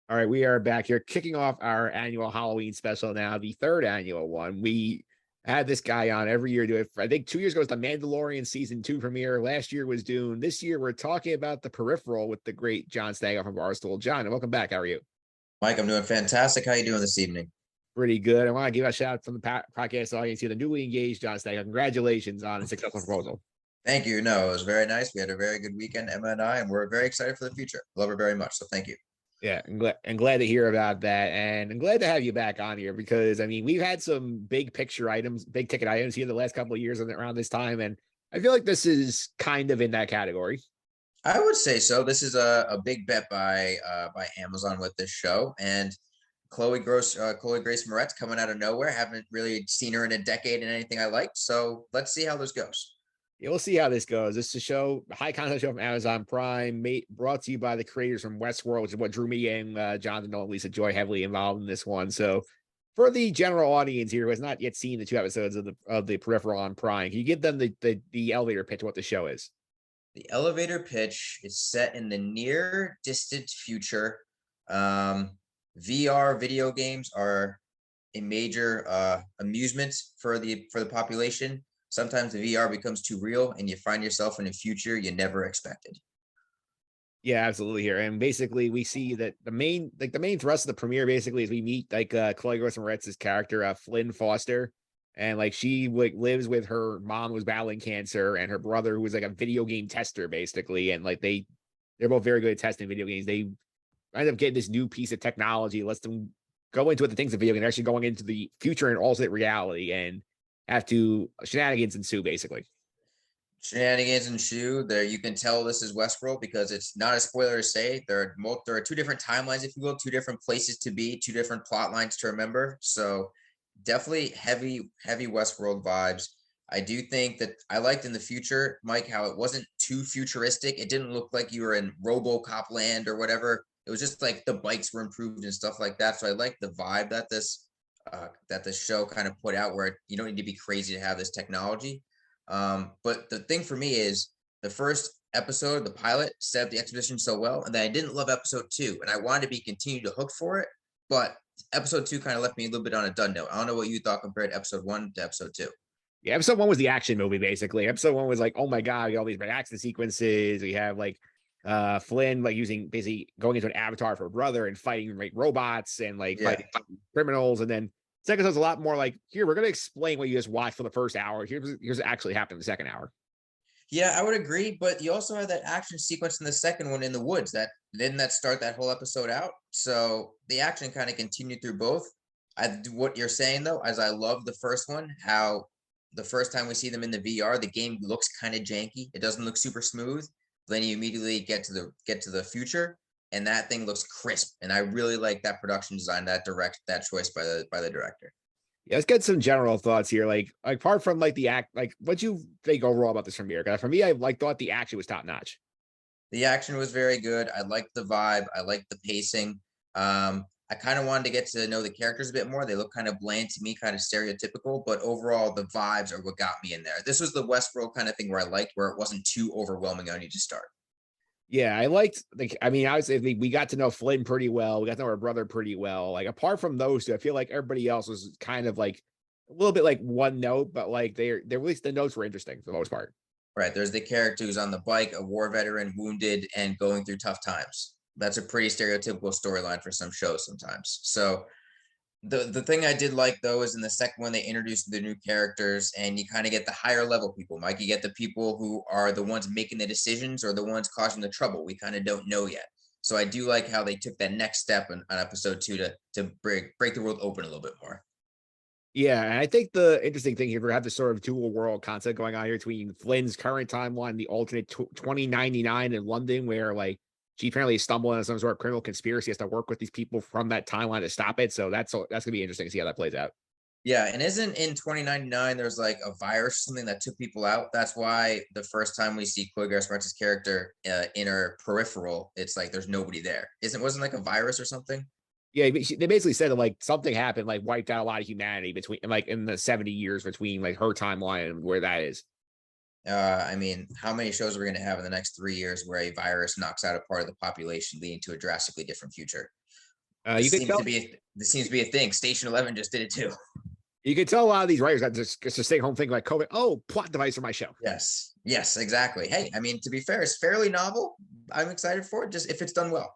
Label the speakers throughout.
Speaker 1: All right, we are back here kicking off our annual Halloween special now, the third annual one. We had this guy on every year do it. I think 2 years ago was the Mandalorian season two premiere. Last year was Dune. This year we're talking about the Peripheral with the great John Stagger from Barstool. John, welcome back. How are you?
Speaker 2: Mike, I'm doing fantastic. How you doing this evening?
Speaker 1: Pretty good. I want to give a shout out from the podcast audience here, the newly engaged John Stagger. Congratulations on a successful proposal.
Speaker 2: Thank you. No, it was very nice. We had a very good weekend, Emma and I, and we're very excited for the future. Love her very much. So thank you.
Speaker 1: Yeah, I'm glad to hear about that. And I'm glad to have you back on here because I mean, we've had some big picture items, big ticket items here the last couple of years around this time. And I feel like this is kind of in that category.
Speaker 2: I would say so. This is a big bet by Amazon with this show. And Chloe Grace Moretz coming out of nowhere. Haven't really seen her in a decade in anything I liked. So let's see how this goes.
Speaker 1: Yeah, we'll see how this goes. This is a show, a high content show from Amazon Prime, brought to you by the creators from Westworld, which is what drew me and Jonathan and Lisa Joy heavily involved in this one. So, for the general audience here who has not yet seen the two episodes of the Peripheral on Prime, can you give them the elevator pitch of what the show is?
Speaker 2: The elevator pitch is set in the near distant future. VR video games are a major amusement for the population. Sometimes the VR becomes too real and you find yourself in a future you never expected.
Speaker 1: Yeah, absolutely. Here and basically, we see that the main thrust of the premiere basically is we meet Chloe Grace Moretz's character, Flynn Foster, and like she like lives with her mom who's battling cancer and her brother who is like a video game tester basically, and like they're both very good at testing video games. They end up getting this new piece of technology, lets them go into what the things of video games, actually going into the future and alternate reality, and have to shenanigans ensue basically.
Speaker 2: Shenanigans ensue. There, you can tell this is Westworld because it's not a spoiler to say there are two different timelines, if you will, two different places to be, two different plot lines to remember. So definitely heavy Westworld vibes. I do think that I liked in the future, Mike, how it wasn't too futuristic. It didn't look like you were in RoboCop land or whatever. It was just like the bikes were improved and stuff like that. So I like the vibe that this show kind of put out, where you don't need to be crazy to have this technology. But the thing for me is the first episode, the pilot, set up the exposition so well, and then I didn't love episode two, and I wanted to be continued to hook for it, but episode two kind of left me a little bit on a done note. I don't know what you thought compared to episode one to episode two.
Speaker 1: Yeah, episode one was the action movie, basically. Episode one was like, oh my god, we got all these action sequences. We have like Flynn like using basically going into an avatar for her brother and fighting like robots and like
Speaker 2: Yeah.
Speaker 1: fighting criminals. And then second episode's a lot more like, here, we're gonna explain what you just watched for the first hour. Here's what actually happened in the second hour.
Speaker 2: Yeah, I would agree, but you also had that action sequence in the second one in the woods. That didn't that start that whole episode out? So the action kind of continued through both. What you're saying though, as I love the first one, how the first time we see them in the VR, the game looks kind of janky. It doesn't look super smooth. Then you immediately get to the future, and that thing looks crisp. And I really like that production design, that choice by the director.
Speaker 1: Yeah, let's get some general thoughts here. Like apart from like the act, like what you think overall about this premiere? Because for me, I like thought the action was top notch.
Speaker 2: The action was very good. I liked the vibe. I liked the pacing. I kind of wanted to get to know the characters a bit more. They look kind of bland to me, kind of stereotypical, but overall, the vibes are what got me in there. This was the Westworld kind of thing where I liked, where it wasn't too overwhelming on you to start.
Speaker 1: Yeah, I liked like I mean, I was we got to know Flynn pretty well. We got to know her brother pretty well. Like apart from those two, I feel like everybody else was kind of like a little bit like one note, but like they're at least the notes were interesting for the most part.
Speaker 2: Right. There's the character who's on the bike, a war veteran, wounded, and going through tough times. That's a pretty stereotypical storyline for some shows sometimes. So the thing I did like though is in the second one they introduced the new characters, and you kind of get the higher level people. Mike, you get the people who are the ones making the decisions or the ones causing the trouble. We kind of don't know yet. So I do like how they took that next step on episode two to break the world open a little bit more.
Speaker 1: Yeah, and I think the interesting thing here, we have this sort of dual world concept going on here between Flynn's current timeline, the alternate 2099 in London, where like she apparently stumbled into some sort of criminal conspiracy, has to work with these people from that timeline to stop it. So that's gonna be interesting to see how that plays out.
Speaker 2: Yeah, and isn't in 2099 there's like a virus or something that took people out? That's why the first time we see Chloe Grace Moretz's character in her peripheral, it's like there's nobody there. Wasn't like a virus or something?
Speaker 1: Yeah, they basically said that like something happened, like wiped out a lot of humanity between like in the 70 years between like her timeline and where that is.
Speaker 2: I mean, how many shows are we going to have in the next 3 years where a virus knocks out a part of the population, leading to a drastically different future?
Speaker 1: You could tell
Speaker 2: This seems to be a thing. Station 11 just did it too.
Speaker 1: you could tell a lot of these writers that just stay home thinking like COVID. Oh, plot device for my show.
Speaker 2: Yes. Yes, exactly. Hey, I mean, to be fair, it's fairly novel. I'm excited for it, just if it's done well.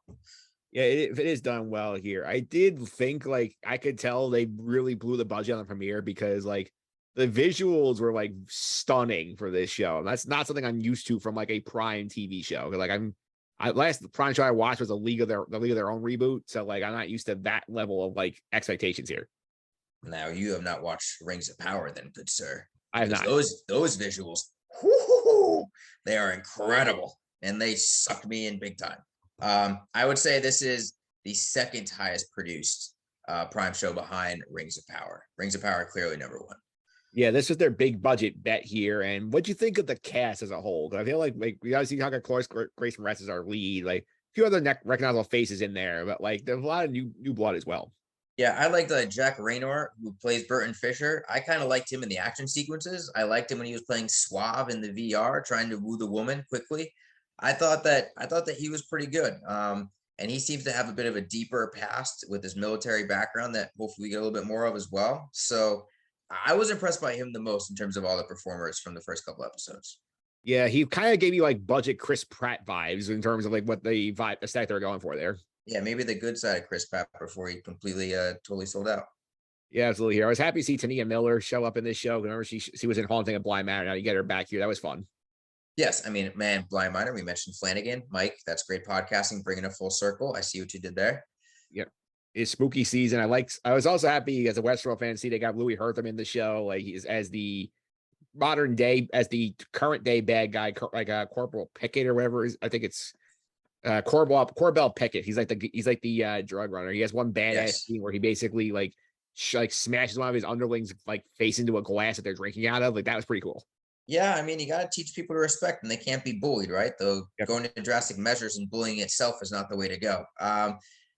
Speaker 1: Yeah, if it is done well here, I did think like I could tell they really blew the budget on the premiere because like the visuals were like stunning for this show. And that's not something I'm used to from like a Prime TV show. Like last Prime show I watched was the League of Their Own reboot. So like I'm not used to that level of like expectations here.
Speaker 2: Now you have not watched Rings of Power, then, good sir.
Speaker 1: I have
Speaker 2: Because
Speaker 1: not.
Speaker 2: those visuals, whoo, they are incredible, and they sucked me in big time. I would say this is the second highest produced Prime show behind Rings of Power. Rings of Power clearly number one.
Speaker 1: Yeah, this was their big budget bet here. And what'd you think of the cast as a whole? Because I feel like we obviously talk about Grace Moretz as our lead, like a few other recognizable faces in there, but like there's a lot of new blood as well.
Speaker 2: Yeah, I liked Jack Raynor, who plays Burton Fisher. I kind of liked him in the action sequences. I liked him when he was playing Suave in the VR, trying to woo the woman quickly. I thought that he was pretty good. And he seems to have a bit of a deeper past with his military background that hopefully we get a little bit more of as well. So I was impressed by him the most in terms of all the performers from the first couple episodes.
Speaker 1: Yeah, he kind of gave you like budget Chris Pratt vibes in terms of like what the aesthetic they're going for there.
Speaker 2: Yeah, maybe the good side of Chris Pratt before he completely totally sold out.
Speaker 1: Yeah, absolutely. Here, I was happy to see Tania Miller show up in this show. Remember, she was in Haunting of Blind Manor. Now you get her back here. That was fun.
Speaker 2: Yes, I mean, man, Blind Minor, we mentioned Flanagan. Mike, that's great podcasting, bringing it full circle. I see what you did there.
Speaker 1: Yep. It's spooky season. I was also happy as a Westworld fan to see they got Louis Hertham in the show. Like he's as the current day bad guy, like Corporal Pickett or whatever. I think it's Corbell Pickett. He's like the drug runner. He has one badass scene where he basically like smashes one of his underlings like face into a glass that they're drinking out of. Like that was pretty cool.
Speaker 2: Yeah, I mean, you got to teach people to respect, and they can't be bullied, right? Though going to drastic measures and bullying itself is not the way to go.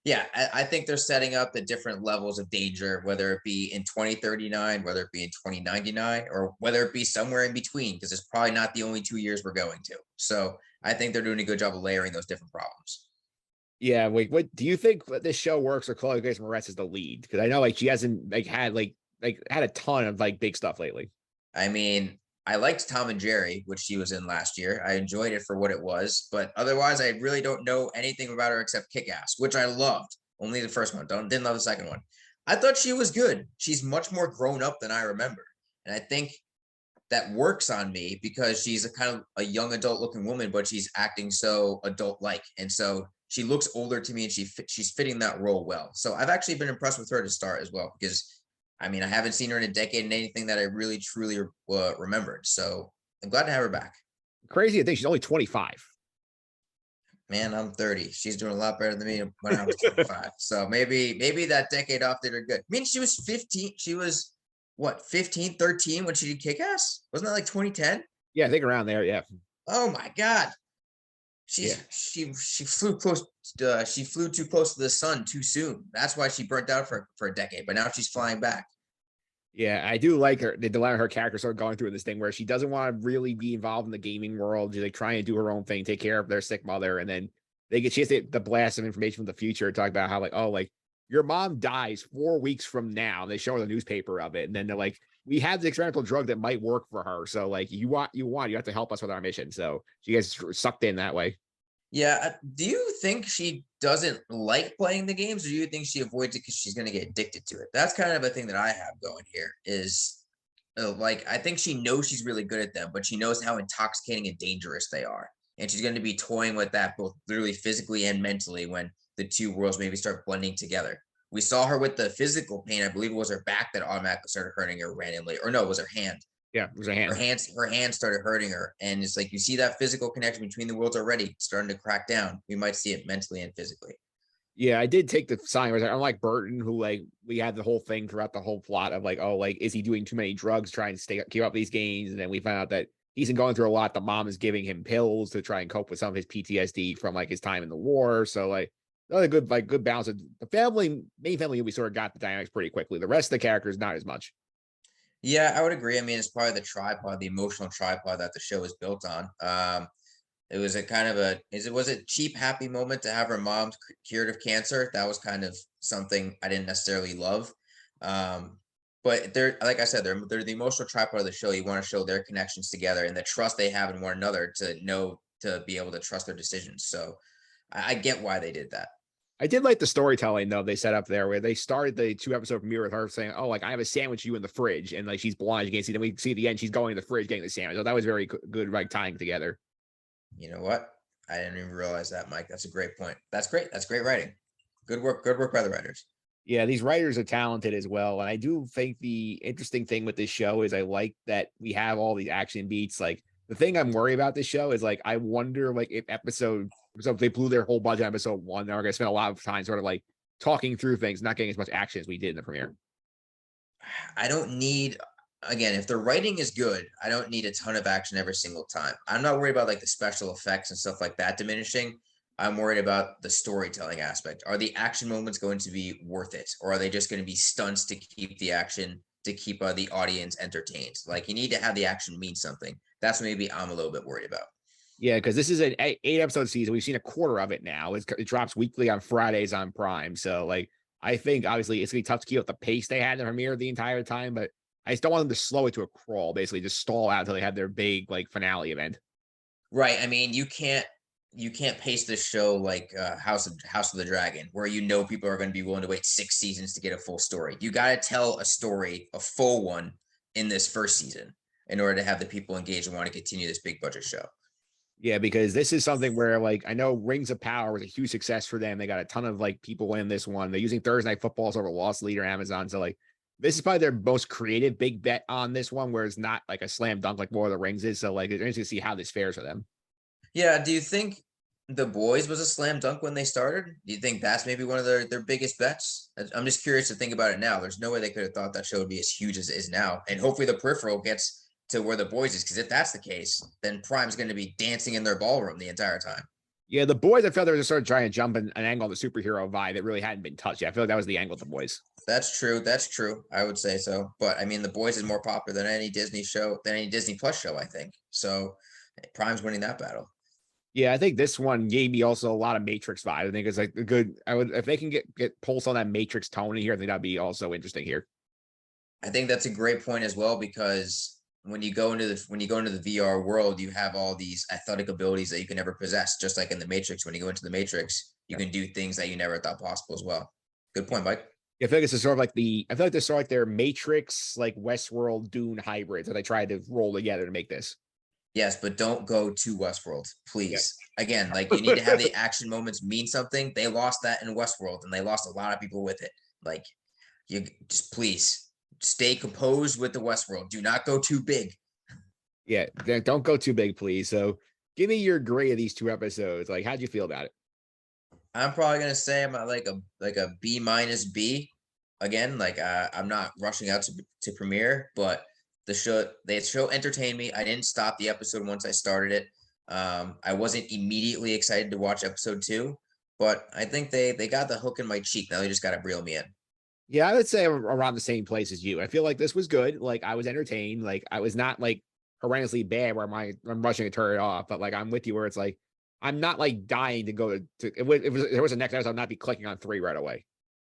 Speaker 2: Yeah, I think they're setting up the different levels of danger, whether it be in 2039, whether it be in 2099, or whether it be somewhere in between, because it's probably not the only 2 years we're going to. So I think they're doing a good job of layering those different problems.
Speaker 1: Yeah, wait, what do you think that this show works or Chloe Grace Moretz is the lead? Because I know like she hasn't had a ton of like big stuff lately.
Speaker 2: I mean, I liked Tom and Jerry, which she was in last year. I enjoyed it for what it was, but otherwise, I really don't know anything about her except Kick Ass, which I loved. Only the first one. Didn't love the second one. I thought she was good. She's much more grown up than I remember, and I think that works on me because she's a kind of a young adult looking woman, but she's acting so adult like, and so she looks older to me, and she's fitting that role well. So I've actually been impressed with her to start as well because I mean, I haven't seen her in a decade in anything that I really truly remembered. So I'm glad to have her back.
Speaker 1: Crazy to think she's only 25.
Speaker 2: Man, I'm 30. She's doing a lot better than me when I was 25. So maybe that decade off did her good. I mean, she was 15. She was what, 15, 13 when she did Kick Ass? Wasn't that like 2010?
Speaker 1: Yeah, I think around there. Yeah.
Speaker 2: Oh my God. She flew close. She flew too close to the sun too soon. That's why she burnt out for a decade. But now she's flying back.
Speaker 1: Yeah, I do like her. They allow her character sort of going through this thing where she doesn't want to really be involved in the gaming world. She's like trying to do her own thing, take care of their sick mother, and then she has the blast of information from the future, talk about how like, oh, like your mom dies 4 weeks from now. And they show her the newspaper of it, and then they're like, we have the experimental drug that might work for her. So like, you have to help us with our mission. So she gets sucked in that way.
Speaker 2: Yeah. Do you think she doesn't like playing the games, or do you think she avoids it because she's going to get addicted to it? That's kind of a thing that I have going here is like, I think she knows she's really good at them, but she knows how intoxicating and dangerous they are. And she's going to be toying with that both literally physically and mentally when the two worlds maybe start blending together. We saw her with the physical pain. I believe it was her back that automatically started hurting her randomly, or no, it was her hand.
Speaker 1: Yeah, it was her hand.
Speaker 2: Her hand started hurting her, and it's like you see that physical connection between the worlds already starting to crack down. We might see it mentally and physically.
Speaker 1: Yeah, I did take the sign where unlike Burton, who like we had the whole thing throughout the whole plot of like, oh, like is he doing too many drugs trying to keep up these gains? And then we found out that he's been going through a lot. The mom is giving him pills to try and cope with some of his PTSD from like his time in the war. So like another good balance of the main family. We sort of got the dynamics pretty quickly. The rest of the characters not as much.
Speaker 2: Yeah, I would agree. I mean, it's probably the emotional tripod that the show is built on. It was a kind of a is it was a cheap happy moment to have her mom cured of cancer. That was kind of something I didn't necessarily love. Um, but they're like I said, they're the emotional tripod of the show. You want to show their connections together and the trust they have in one another to know to be able to trust their decisions. So I get why they did that.
Speaker 1: I did like the storytelling though they set up there where they started the 2 episode premiere with her saying, "Oh, like I have a sandwich you in the fridge," and like she's blind, you can't see. Then we see at the end she's going to the fridge getting the sandwich. So that was very good, like tying together.
Speaker 2: You know what? I didn't even realize that, Mike. That's a great point. That's great. That's great writing. Good work. Good work by the writers.
Speaker 1: Yeah, these writers are talented as well. And I do think the interesting thing with this show is I like that we have all these action beats. Like the thing I'm worried about this show is like I wonder like if so if they blew their whole budget on episode one, they're gonna spend a lot of time sort of like talking through things, not getting as much action as we did in the premiere.
Speaker 2: I don't need again, if the writing is good, I don't need a ton of action every single time. I'm not worried about like the special effects and stuff like that diminishing. I'm worried about the storytelling aspect. Are the action moments going to be worth it, or are they just going to be stunts to keep the action to keep the audience entertained? Like you need to have the action mean something. That's maybe I'm a little bit worried about.
Speaker 1: Yeah, because this is an 8 episode season. We've seen a quarter of it now. It drops weekly on Fridays on Prime. So like I think obviously it's gonna be tough to keep up the pace they had in the premiere the entire time, but I just don't want them to slow it to a crawl, basically just stall out until they have their big like finale event.
Speaker 2: Right. I mean, you can't pace this show like House of the Dragon, where you know people are going to be willing to wait 6 seasons to get a full story. You got to tell a story, a full one, in this first season in order to have the people engaged and want to continue this big budget show.
Speaker 1: Yeah, because this is something where like I know Rings of Power was a huge success for them. They got a ton of like people in this one. They're using Thursday Night Football as over loss leader Amazon. So like this is probably their most creative big bet on this one, where it's not like a slam dunk like Lord of the Rings is. So like it's interesting to see how this fares for them.
Speaker 2: Yeah. Do you think The Boys was a slam dunk when they started? Do you think that's maybe one of their biggest bets? I'm just curious to think about it now. There's no way they could have thought that show would be as huge as it is now. And hopefully the Peripheral gets to where The Boys is, because if that's the case, then Prime's going to be dancing in their ballroom the entire time.
Speaker 1: Yeah, the boys I felt they were just sort of trying to jump an angle on the superhero vibe that really hadn't been touched yet. I feel like that was the angle of the boys.
Speaker 2: That's true. That's true. I would say so. But I mean, The Boys is more popular than any Disney show, than any Disney Plus show, I think. So Prime's winning that battle.
Speaker 1: Yeah, I think this one gave me also a lot of Matrix vibe. I think it's like a good. I would if they can get pulse on that Matrix tone in here. I think that'd be also interesting here.
Speaker 2: I think that's a great point as well, because when you go into the VR world, you have all these athletic abilities that you can never possess. Just like in the Matrix, when you go into the Matrix, you
Speaker 1: Yeah.
Speaker 2: can do things that you never thought possible as well. Good point, Mike.
Speaker 1: I feel like this is sort of like I feel like this is sort of like their Matrix, like Westworld Dune hybrids that they tried to roll together to make this.
Speaker 2: Yes, but don't go to Westworld,
Speaker 1: Yeah.
Speaker 2: please. Again, like you need to have the action moments mean something. They lost that in Westworld, and they lost a lot of people with it. Like you just please stay composed with the Westworld. Do not go too big.
Speaker 1: Yeah, don't go too big, please. So, give me your grade of these 2 episodes. Like, how'd you feel about it?
Speaker 2: I'm probably gonna say I'm at like a B minus B. Again, like I'm not rushing out to premiere, but the show entertained me. I didn't stop the episode once I started it. I wasn't immediately excited to watch episode two, but I think they got the hook in my cheek. Now they just gotta reel me in.
Speaker 1: Yeah, I would say I'm around the same place as you. I feel like this was good. Like, I was entertained. Like, I was not like horrendously bad where I'm rushing to turn it off. But like, I'm with you where it's like I'm not like dying to go to. If there was a next episode, I'd not be clicking on 3 right away.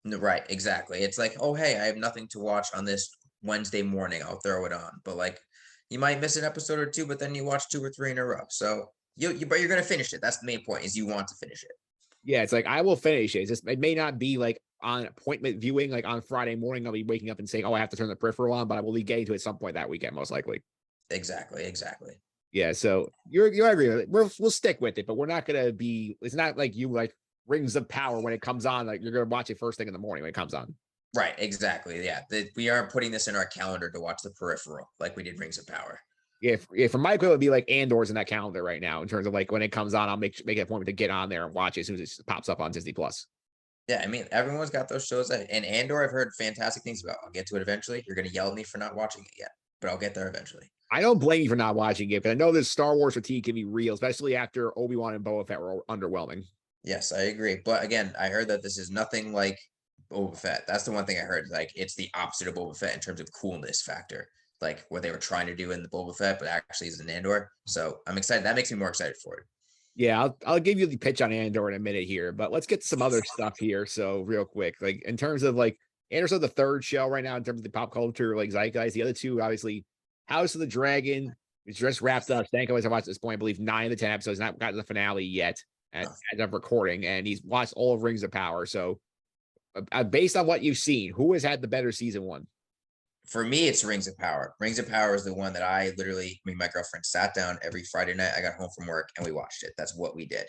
Speaker 2: No, right, exactly. It's like, oh hey, I have nothing to watch on this Wednesday morning. I'll throw it on. But like, you might miss an episode or two, but then you watch two or three in a row. So but you're gonna finish it. That's the main point. Is you want to finish it.
Speaker 1: Yeah, it's like I will finish it. It may not be like on appointment viewing, like on Friday morning. I'll be waking up and saying, "Oh, I have to turn the peripheral on," but I will be getting to it at some point that weekend, most likely.
Speaker 2: Exactly, exactly.
Speaker 1: Yeah, so you agree with it. We'll stick with it, but we're not gonna be. It's not like you like Rings of Power when it comes on. Like you're gonna watch it first thing in the morning when it comes on.
Speaker 2: Right, exactly. Yeah, we aren't putting this in our calendar to watch the Peripheral like we did Rings of Power.
Speaker 1: Yeah, for Michael, it would be like Andor's in that calendar right now in terms of like when it comes on, I'll make an appointment to get on there and watch it as soon as it pops up on Disney Plus.
Speaker 2: Yeah, I mean, everyone's got those shows and Andor. I've heard fantastic things about. I'll get to it eventually. You're gonna yell at me for not watching it yet, but I'll get there eventually.
Speaker 1: I don't blame you for not watching it, but I know this Star Wars fatigue can be real, especially after Obi-Wan and Boba Fett were underwhelming.
Speaker 2: Yes, I agree. But again, I heard that this is nothing like Boba Fett. That's the one thing I heard. Like it's the opposite of Boba Fett in terms of coolness factor, like what they were trying to do in the Boba Fett, but actually is an Andor. So I'm excited. That makes me more excited for it.
Speaker 1: Yeah, I'll give you the pitch on Andor in a minute here, but let's get some other stuff here. So real quick, like in terms of like Andor's the third show right now in terms of the pop culture like zeitgeist. The other two, obviously, House of the Dragon is just wrapped up. Stanko has watched at this point, I believe 9 of the 10 episodes, not gotten the finale yet as of recording, and he's watched all of Rings of Power. So based on what you've seen, who has had the better season one?
Speaker 2: For me, it's Rings of Power. Rings of Power is the one that I literally, me and my girlfriend sat down every Friday night. I got home from work and we watched it. That's what we did.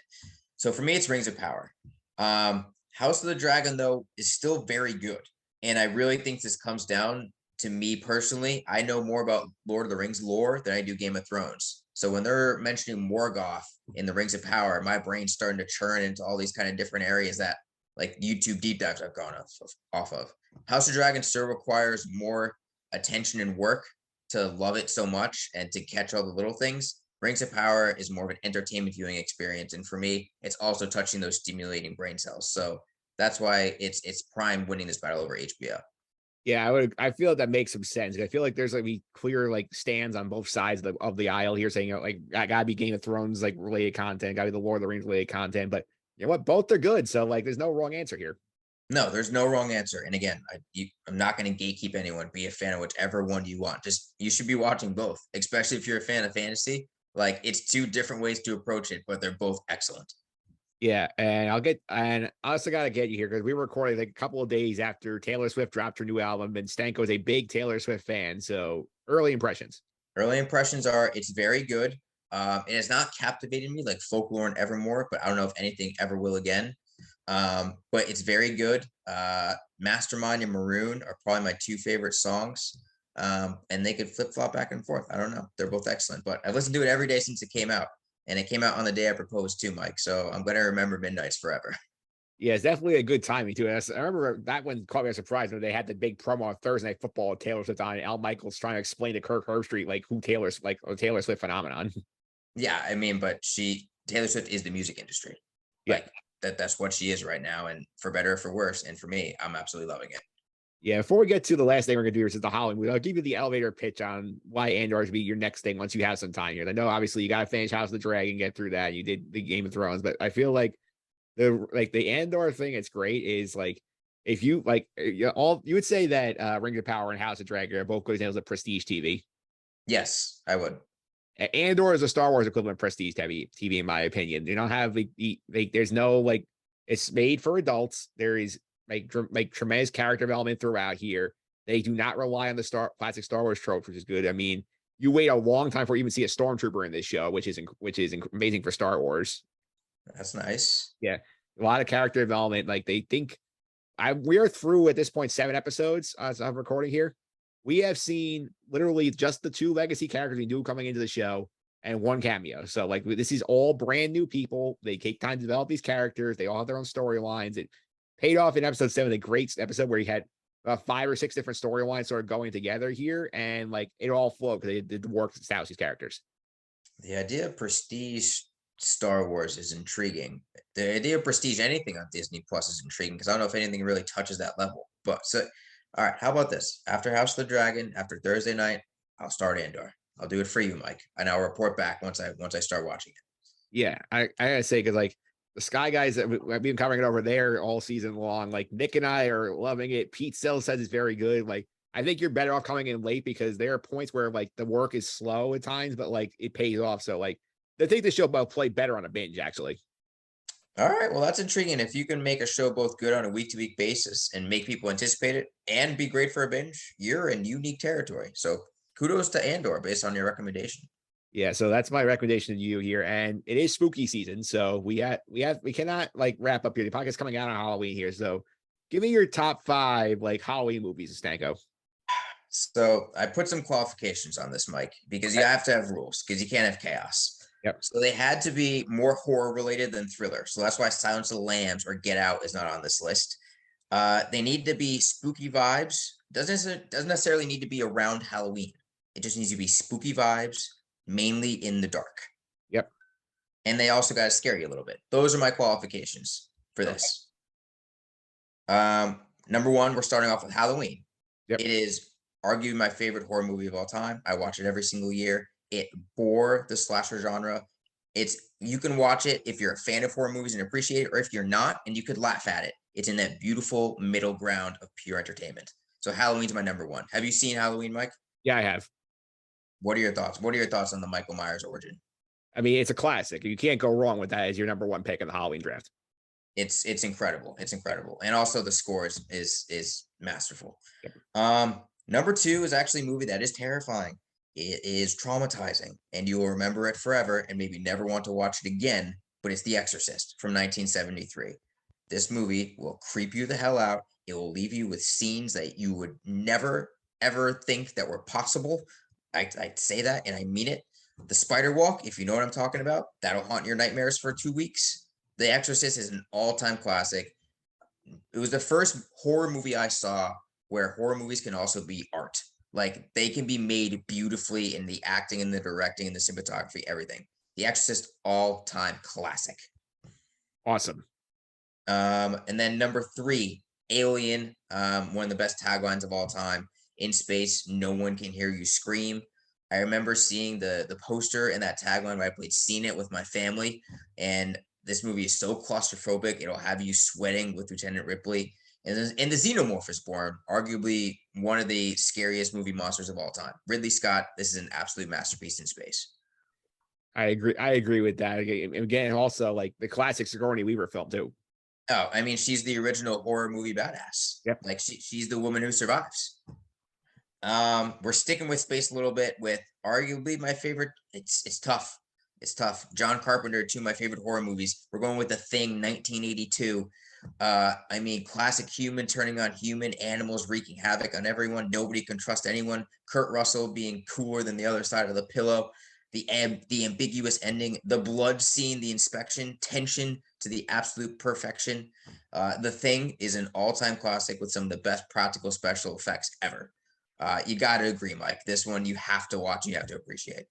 Speaker 2: So for me, it's Rings of Power. House of the Dragon, though, is still very good. And I really think this comes down to me personally. I know more about Lord of the Rings lore than I do Game of Thrones. So when they're mentioning Morgoth in the Rings of Power, my brain's starting to churn into all these kind of different areas that like YouTube deep dives I've gone off of. House of Dragon still requires more attention and work to love it so much and to catch all the little things. Rings of Power is more of an entertainment viewing experience, and for me, it's also touching those stimulating brain cells. So that's why it's prime winning this battle over HBO.
Speaker 1: Yeah, I feel that makes some sense. I feel like there's like clear like stands on both sides of the aisle here saying, you know, like I gotta be Game of Thrones like related content, gotta be the Lord of the Rings related content, but you know what? Both are good. So like there's no wrong answer here.
Speaker 2: No, there's no wrong answer. And again, I'm not going to gatekeep anyone. Be a fan of whichever one you want. Just you should be watching both, especially if you're a fan of fantasy. Like it's two different ways to approach it, but they're both excellent.
Speaker 1: Yeah, and I also gotta get you here because we were recording like a couple of days after Taylor Swift dropped her new album, and Stanko is a big Taylor Swift fan. So early impressions.
Speaker 2: Early impressions are it's very good. It has not captivated me like Folklore and Evermore, but I don't know if anything ever will again. But it's very good. Mastermind and Maroon are probably my two favorite songs. And they could flip flop back and forth. I don't know. They're both excellent, but I've listened to it every day since it came out. And it came out on the day I proposed too, Mike. So I'm going to remember Midnights forever.
Speaker 1: Yeah, it's definitely a good timing too. And I remember that one caught me a surprise when they had the big promo on Thursday Night Football with Taylor Swift on, and Al Michaels trying to explain to Kirk Herbstreit like who Taylor's like a Taylor Swift phenomenon.
Speaker 2: Yeah, I mean, but Taylor Swift is the music industry.
Speaker 1: Yeah,
Speaker 2: Like that's what she is right now. And for better or for worse. And for me, I'm absolutely loving it.
Speaker 1: yeah. Before we get to the last thing we're gonna do, which is the Halloween, I'll give you the elevator pitch on why Andor should be your next thing once you have some time here. I know obviously you got to finish House of the Dragon, get through that. You did the Game of Thrones, but I feel like the Andor thing, it's great. Is like if you like all you would say that Ring of Power and House of Dragon are both good examples of prestige TV.
Speaker 2: Yes, I would.
Speaker 1: Andor is a Star Wars equivalent of prestige TV, in my opinion. You don't have like there's no like it's made for adults. There is like tremendous character development throughout here. They do not rely on the classic Star Wars tropes, which is good. I mean, you wait a long time for even see a stormtrooper in this show, which is amazing for Star Wars.
Speaker 2: That's nice.
Speaker 1: Yeah, a lot of character development. Like they think we are through at this point 7 episodes as I'm recording here. We have seen literally just the two legacy characters we knew coming into the show and one cameo. So like this is all brand new people. They take time to develop these characters. They all have their own storylines. It paid off in episode 7, the great episode where he had 5 or 6 different storylines sort of going together here, and like it all flowed because they did the work to establish these characters.
Speaker 2: The idea of prestige Star Wars is intriguing. The idea of prestige anything on Disney Plus is intriguing because I don't know if anything really touches that level. But so, all right, how about this? After House of the Dragon, after Thursday night, I'll start Andor. I'll do it for you, Mike, and I'll report back once I start watching it.
Speaker 1: Yeah, I gotta say because like the Sky guys that we've been covering it over there all season long. Like Nick and I are loving it. Pete still says it's very good. Like I think you're better off coming in late because there are points where like the work is slow at times, but like it pays off. So like I think the show will play better on a binge actually.
Speaker 2: All right, well, that's intriguing. If you can make a show both good on a week to week basis and make people anticipate it and be great for a binge, you're in unique territory. So kudos to Andor based on your recommendation.
Speaker 1: Yeah, so that's my recommendation to you here, and it is spooky season, so we cannot like wrap up here. The podcast coming out on Halloween here, so give me your top 5 like Halloween movies, Stanko.
Speaker 2: So I put some qualifications on this, Mike, because you have to have rules because you can't have chaos.
Speaker 1: Yep.
Speaker 2: So they had to be more horror related than thriller. So that's why Silence of the Lambs or Get Out is not on this list. They need to be spooky vibes. Doesn't necessarily need to be around Halloween. It just needs to be spooky vibes, mainly in the dark.
Speaker 1: Yep.
Speaker 2: And they also got to scare you a little bit. Those are my qualifications for this. Number one, we're starting off with Halloween.
Speaker 1: Yep.
Speaker 2: It is arguably my favorite horror movie of all time. I watch it every single year. It bore the slasher genre You can watch it if you're a fan of horror movies and appreciate it, or if you're not, and you could laugh at it. It's in that beautiful middle ground of pure entertainment. So Halloween's my number one. Have you seen Halloween, Mike?
Speaker 1: Yeah, I have.
Speaker 2: What are your thoughts? What are your thoughts on the Michael Myers origin?
Speaker 1: I mean, it's a classic. You can't go wrong with that as your number one pick in the Halloween draft.
Speaker 2: It's incredible. It's
Speaker 1: Yeah.
Speaker 2: incredible. And also the score is masterful.
Speaker 1: Yep.
Speaker 2: Number two is actually a movie that is terrifying. It is traumatizing, and you will remember it forever and maybe never want to watch it again. But it's The Exorcist from 1973. This movie will creep you the hell out. It will leave you with scenes that you would never ever think that were possible. I say that and I mean it. The spider walk, if you know what I'm talking about, that'll haunt your nightmares for 2 weeks. The Exorcist is an all-time classic. It was the first horror movie I saw where horror movies can also be art. Like they can be made beautifully in the acting and the directing and the cinematography, everything. The Exorcist, all-time classic.
Speaker 1: Awesome.
Speaker 2: And then number three, Alien, one of the best taglines of all time. In space, no one can hear you scream. I remember seeing the poster and that tagline when I played Seen It with my family, and this movie is so claustrophobic, it'll have you sweating with Lieutenant Ripley. And the Xenomorph is born, arguably one of the scariest movie monsters of all time. Ridley Scott, this is an absolute masterpiece in space.
Speaker 1: I agree. I agree with that. Again, also like the classic Sigourney Weaver film too.
Speaker 2: Oh, I mean, she's the original horror movie badass.
Speaker 1: Yep.
Speaker 2: Like she's the woman who survives. We're sticking with space a little bit with arguably my favorite. It's tough. It's tough. John Carpenter, two of my favorite horror movies. We're going with The Thing, 1982. I mean, classic human turning on human, animals wreaking havoc on everyone. Nobody can trust anyone. Kurt Russell being cooler than the other side of the pillow. The ambiguous ending, the blood scene, the inspection, tension to the absolute perfection. The Thing is an all-time classic with some of the best practical special effects ever. You got to agree, Mike. This one you have to watch. You have to appreciate.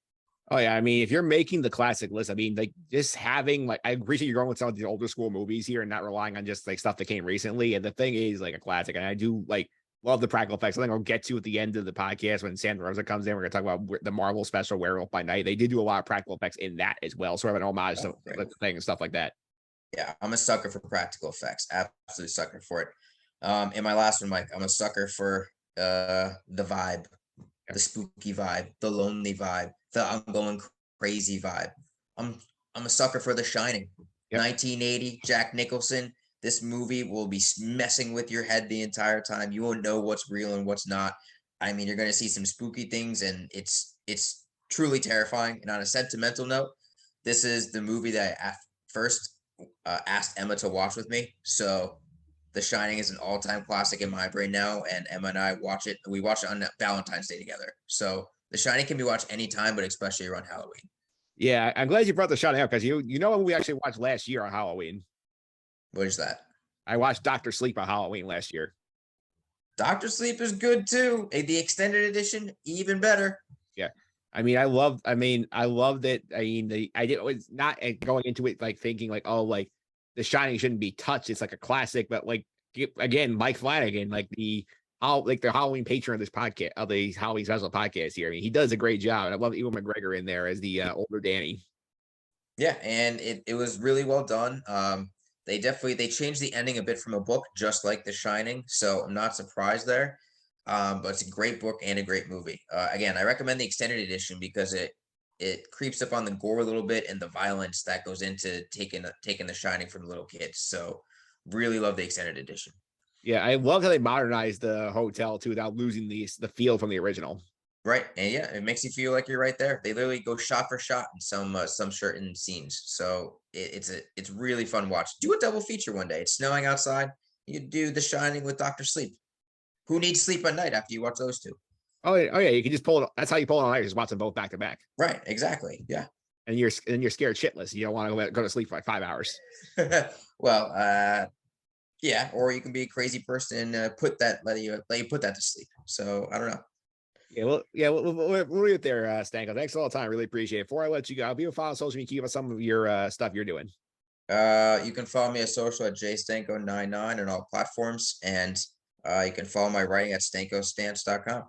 Speaker 1: Oh yeah, I mean, if you're making the classic list, I mean, like just having like I appreciate you're going with some of the older school movies here and not relying on just like stuff that came recently. And the Thing is like a classic, and I do like love the practical effects. I think I'll get to at the end of the podcast when Santa Rosa comes in. We're gonna talk about the Marvel special Werewolf by Night. They did do a lot of practical effects in that as well, sort of an homage to
Speaker 2: Great.
Speaker 1: like, the Thing and stuff like that.
Speaker 2: Yeah, I'm a sucker for practical effects. Absolute sucker for it. And my last one, Mike, I'm a sucker for the vibe,
Speaker 1: Yeah.
Speaker 2: the spooky vibe, the lonely vibe, the I'm going crazy vibe. I'm I'm a sucker for The Shining.
Speaker 1: Yep.
Speaker 2: 1980, Jack Nicholson. This movie will be messing with your head the entire time. You won't know what's real and what's not. I mean, you're going to see some spooky things, and it's truly terrifying. And on a sentimental note, this is the movie that I first asked Emma to watch with me. So The Shining is an all-time classic in my brain now, and Emma and I watch it. We watch it on Valentine's Day together. So The Shining can be watched anytime, but especially around Halloween.
Speaker 1: Yeah, I'm glad you brought the shot out because you know what we actually watched last year on Halloween.
Speaker 2: What is that?
Speaker 1: I watched Doctor Sleep on Halloween last year.
Speaker 2: Doctor Sleep is good too. The extended edition, even better.
Speaker 1: Yeah. I mean, I loved it. I mean, I did was not going into it like thinking like, oh, like The Shining shouldn't be touched. It's like a classic, but like again, Mike Flanagan, like the Halloween patron of this podcast, of the Halloween special podcast here. I mean, he does a great job. And I love Ewan McGregor in there as the older Danny.
Speaker 2: Yeah, and it was really well done. They changed the ending a bit from a book, just like The Shining. So I'm not surprised there. But it's a great book and a great movie. Again, I recommend the extended edition because it creeps up on the gore a little bit and the violence that goes into taking The Shining from little kids. So really love the extended edition.
Speaker 1: Yeah, I love how they modernized the hotel too without losing the feel from the original.
Speaker 2: Right, and yeah, it makes you feel like you're right there. They literally go shot for shot in some certain scenes. So it's really fun watch. Do a double feature one day. It's snowing outside. You do The Shining with Doctor Sleep. Who needs sleep at night after you watch those two?
Speaker 1: Oh yeah, you can just pull it. That's how you pull it on ice. Just watch them both back to back,
Speaker 2: Right, exactly. Yeah.
Speaker 1: and you're scared shitless. You don't want to go to sleep for like 5 hours.
Speaker 2: Well, yeah, or you can be a crazy person and let you put that to sleep. So I don't know.
Speaker 1: Yeah, we'll leave it there, Stanko. Thanks all the time. Really appreciate it. Before I let you go, be a follow social media, keep us some of your stuff you're doing.
Speaker 2: You can follow me at social at jstanko99 on all platforms, and you can follow my writing at stankostance.com.